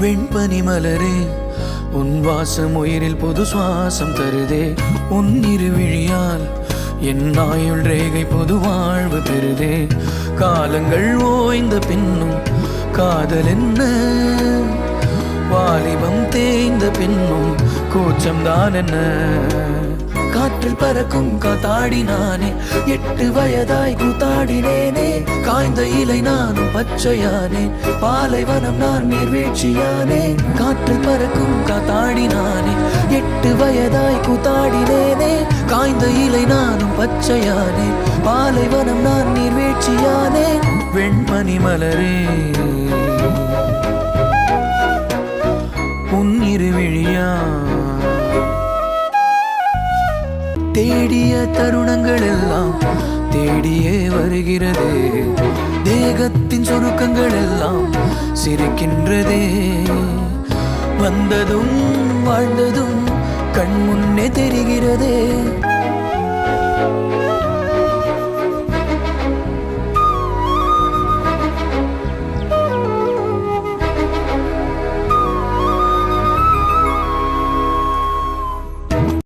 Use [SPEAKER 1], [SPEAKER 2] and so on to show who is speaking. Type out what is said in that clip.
[SPEAKER 1] வெண்பனி மலரே உன் வாசம் உயிரில் புது சுவாசம் தருதே. உன் இருவிழியால் என் ஆயுள் ரேகை புது வாழ்வு பெறுதே. காலங்கள் ஓய்ந்த பின்னும் காதல் என்ன, வாலிபம் தேய்ந்த பின்னும் கூச்சம்தான் என்ன. காற்றில் பறக்கும் காத்தாடி நானே, 8 வயதாய் கூத்தாடினேனே. காய்ந்த இலை நானும் பச்சையானே, பாலைவனம் நான் நீர்வீழ்ச்சியானே. காற்றில் பறக்கும் காத்தாடி நானே, 8 வயதாய் கூத்தாடினேனே. காய்ந்த இலை நானும் பச்சையானே, பாலைவனம் நான் நீர்வீழ்ச்சியானே. வெண்மணி மலரே உன் இருவிழியா தேடிய தருணங்கள் எல்லாம் தேடியே வருகிறதே. தேகத்தின் சுருக்கங்கள் எல்லாம் சிரிக்கின்றதே. வந்ததும் வாழ்ந்ததும் கண் முன்னே தெரிகிறதே.